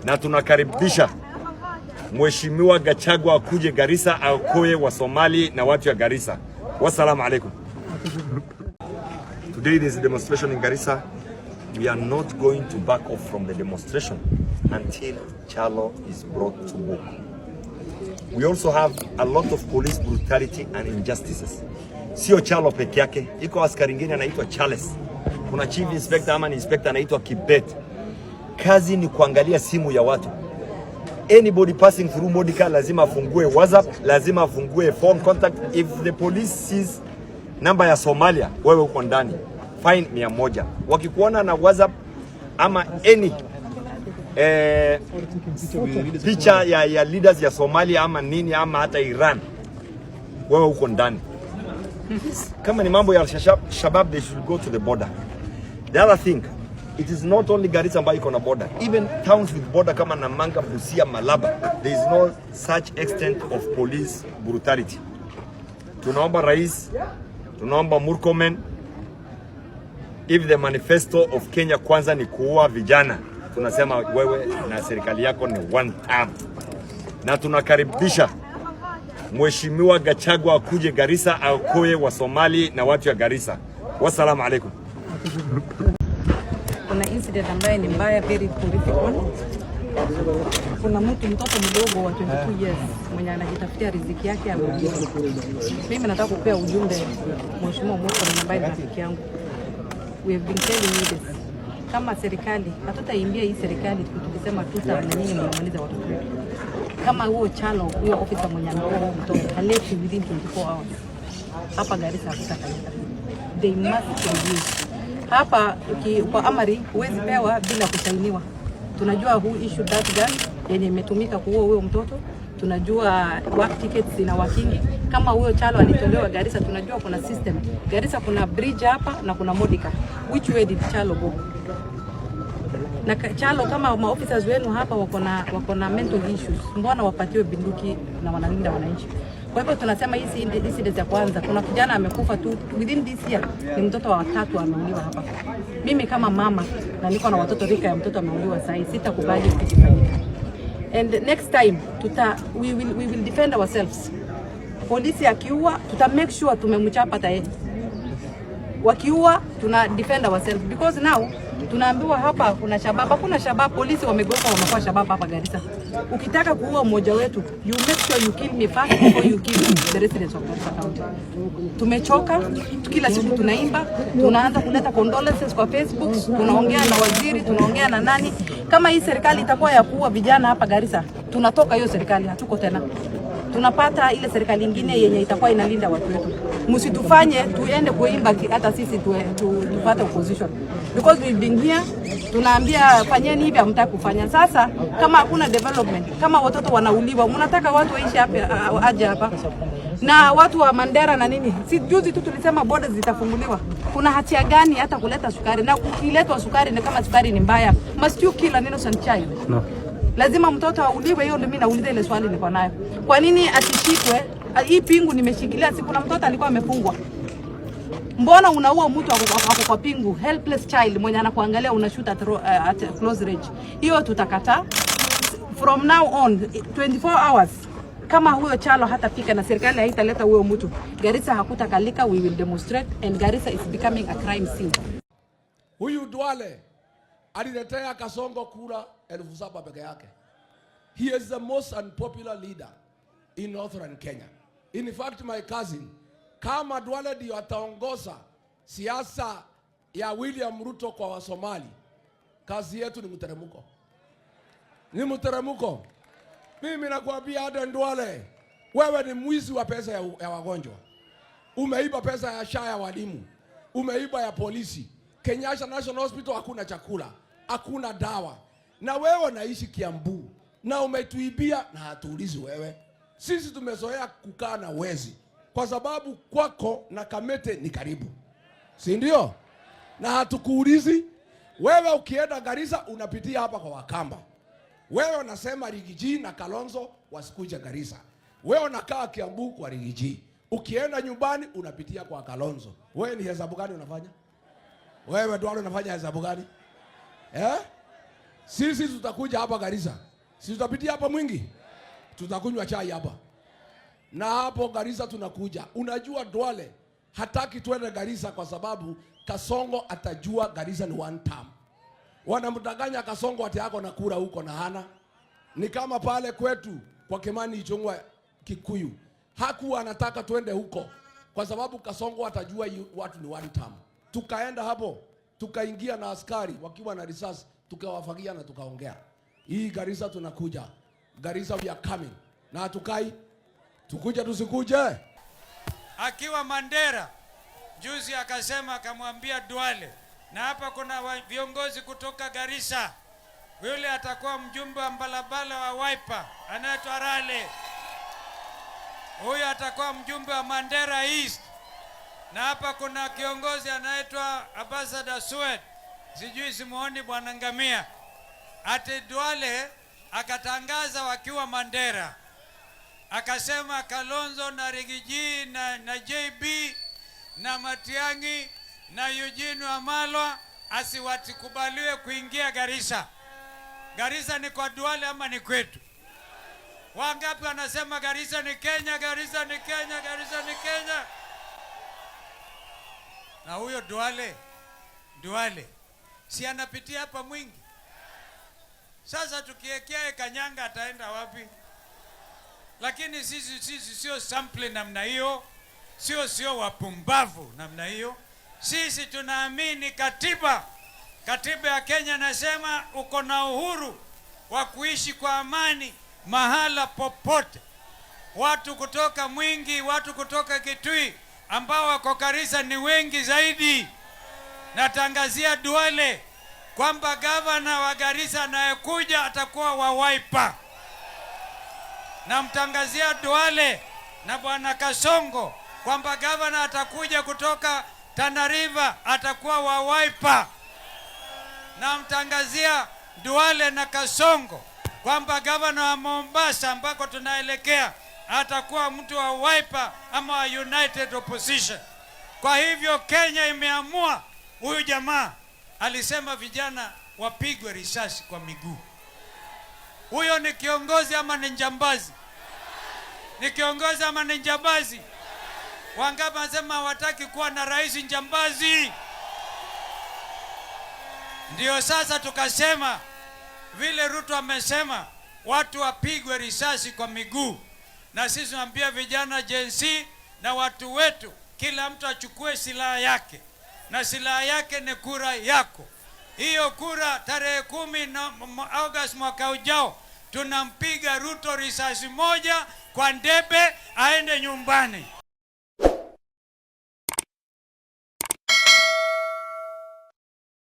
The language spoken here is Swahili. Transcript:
na tunakaribisha Mheshimiwa Gachagua akuje Garissa aokoe wa Somali na watu ya Garissa. Wassalamu alaikum. Today there is a demonstration in Garissa. We are not going to back off from the demonstration until Charlo is brought to book. We also have a lot of police brutality and injustices. Sio Charlo peke yake, iko askari mwingine anaitwa Charles. Kuna chief inspector ama inspector anaitwa Kibet. Kazi ni kuangalia simu ya watu. Anybody passing through Modika lazima afungue WhatsApp, lazima afungue phone contact. If the police sees namba ya Somalia, wewe uko ndani, fine 100. Wakikuona na WhatsApp ama any picha ya leaders ya Somalia ama nini ama hata Iran, wewe uko ndani. Kama ni mambo ya Al-Shabaab, they should go to the border. The other thing, it is not only Garissa ambayo iko na border. Even towns with border kama Namanga, Busia, Malaba, there is no such extent of police brutality. Tunaomba Rais, tunaomba Murkomen, if the manifesto of Kenya Kwanza ni kuua vijana, tunasema wewe na serikali yako ni one term. Na tunakaribisha Mheshimiwa Gachagua akuje Garissa aokoe wa Somali na watu ya Garissa. Wassalamu alaikum. Kuna incident ambayo ni mbaya, very horrific one. Kuna mtoto mdogo wa 22 years mwenye anajitafutia riziki yake ameuliwa. Mimi nataka kupea ujumbe Mheshimiwa Murkomen ambaye ni rafiki yangu. We have been telling you this. Kama serikali, hatutaimbia hii serikali tukisema tuta na nyinyi mmaliza watoto wetu. Kama huo Charlo, huyo officer mwenye anaoa mtoto haleti within 24 hours. Hapa Garissa hakutakalika. They must review. Hapa kwa amari huwezi pewa bila kusainiwa. Tunajua who issued that gun yenye imetumika kuua huyo mtoto. Tunajua work tickets na wakingi. Kama huyo Charlo alitolewa Garissa, tunajua kuna system. Garissa kuna bridge hapa na kuna Modika. Which way did Charlo go? Na Charlo, kama maofficers wenu hapa wako na mental issues, mbona wapatiwe bunduki na wanalinda wananchi? Kwa hivyo tunasema hizi incident ya kwanza, kuna kijana amekufa tu within this year, ni mtoto wa 3 ameuliwa hapa. Mimi kama mama na niko na watoto rika ya mtoto ameuliwa sasa, sitakubali kukifanyika. And next time we will defend ourselves. Polisi akiua tuta make sure tumemchapa tae. Wakiua tuna defend ourselves because now tunaambiwa hapa kuna Shabab, kuna Shabab, polisi wamegeuka wamekuwa Shabab hapa Garissa. Ukitaka kuua mmoja wetu, you make sure you kill me first before you kill the residents of Garissa County. Tumechoka, kila siku tunaimba, tunaanza kuleta condolences kwa Facebook, tunaongea na waziri, tunaongea na nani. Kama hii serikali itakuwa ya kuua vijana hapa Garissa, tunatoka hiyo serikali, hatuko tena. Tunapata ile serikali nyingine yenye itakuwa inalinda watu wetu. Msitufanye tuende kuimba hata sisi tupate opposition. Because we've been here, tunaambia fanyeni hivi, hamtaki kufanya. Sasa kama hakuna development, kama watoto wanauliwa, mnataka watu waishi hapa aje hapa? Na watu wa Mandera na nini? Si juzi tu tulisema borders zitafunguliwa. Kuna hatia gani hata kuleta sukari? Na ukiletwa sukari ni kama sukari ni mbaya. Must you kill an innocent child? No. Lazima mtoto auliwe. Hiyo ndio mimi nauliza ile swali niko nayo. Kwa nini asishikwe? Hii pingu nimeshikilia, si kuna mtoto alikuwa amefungwa. Mbona unaua mtu ako kwa pingu? Helpless child mwenye anakuangalia unashoot at close range. Hiyo tutakataa. From now on 24 hours kama huyo Charlo hatafika na serikali haitaleta huyo mtu, Garissa hakutakalika. We will demonstrate and Garissa is becoming a crime scene. Huyu Duale aliletea Kasongo kura 7,000 peke yake. He is the most unpopular leader in northern Kenya. In fact, my cousin, kama Duale ndio ataongoza siasa ya William Ruto kwa Wasomali, kazi yetu ni mteremko. Ni mteremko. Mimi nakwambia hata Duale, wewe ni mwizi wa pesa ya wagonjwa. Umeiba pesa ya SHA ya walimu. Umeiba ya polisi. Kenyatta National Hospital hakuna chakula, hakuna dawa. Na wewe naishi Kiambu na umetuibia na hatuulizi wewe. Sisi tumezoea kukaa na wezi kwa sababu kwako na Kamete ni karibu, si ndio? Na hatukuulizi wewe. Ukienda Garissa unapitia hapa kwa Wakamba. Wewe unasema Rigiji na Kalonzo wasikuje Garissa. Wewe unakaa Kiambu kwa Rigiji. Ukienda nyumbani unapitia kwa Kalonzo. Wewe ni hesabu gani unafanya? Wewe Duale unafanya hesabu gani? Sisi tutakuja hapa Garissa. Sisi tutapitia hapa Mwingi. Tutakunywa chai hapa. Na hapo Garissa tunakuja. Unajua Duale hataki tuende Garissa kwa sababu Kasongo atajua Garissa ni one term. Wanamdanganya Kasongo ati yako na kura huko na hana. Ni kama pale kwetu kwa Kimani Ichung'wah Kikuyu. Hakuwa anataka tuende huko kwa sababu Kasongo atajua watu ni one term. Tukaenda hapo, tukaingia na askari wakiwa na risasi, tukawafagia na tukaongea. Hii Garissa tunakuja. Garissa we are coming. Na hatukai. Tukuje tusikuje. Akiwa Mandera juzi akasema, akamwambia Duale, na hapa kuna viongozi kutoka Garissa, yule atakuwa mjumbe wa Mbalabala wa Wiper anaitwa Rale, huyo atakuwa mjumbe wa Mandera East, na hapa kuna kiongozi anaitwa Ambassador Swed, sijui simuoni bwana Ngamia. Ati Duale akatangaza wakiwa Mandera, akasema Kalonzo na Rigiji na JB na Matiang'i na Eugene Wamalwa asiwatikubaliwe kuingia Garissa. Garissa ni kwa Duale ama ni kwetu? Wangapi wanasema Garissa ni Kenya, Garissa ni Kenya, Garissa ni Kenya? Na huyo Duale si anapitia hapa Mwingi? Sasa tukiekea Kanyanga ataenda wapi? Lakini sisi sio sample namna hiyo, sio wapumbavu namna hiyo. Sisi tunaamini katiba. Katiba ya Kenya nasema uko na uhuru wa kuishi kwa amani mahala popote. Watu kutoka Mwingi, watu kutoka Kitui ambao wako Garissa ni wengi zaidi. Natangazia Duale kwamba gavana wa Garissa anayekuja atakuwa wa Wiper. Namtangazia Duale na bwana Kasongo kwamba gavana atakuja kutoka Tana River atakuwa wa Wiper. Namtangazia Duale na Kasongo kwamba gavana wa Mombasa ambako tunaelekea atakuwa mtu wa Wiper ama wa United Opposition. Kwa hivyo Kenya imeamua. Huyu jamaa alisema vijana wapigwe risasi kwa miguu. Huyo ni kiongozi ama ni njambazi? Ni kiongozi ama ni njambazi? Wangapi wanasema hawataki kuwa na rais njambazi? Ndio sasa tukasema vile Ruto amesema watu wapigwe risasi kwa miguu, na sisi tunaambia vijana Gen Z na watu wetu, kila mtu achukue silaha yake, na silaha yake ni kura yako. Hiyo kura tarehe 10 Agosti mwaka ujao tunampiga Ruto risasi moja kwa ndebe aende nyumbani.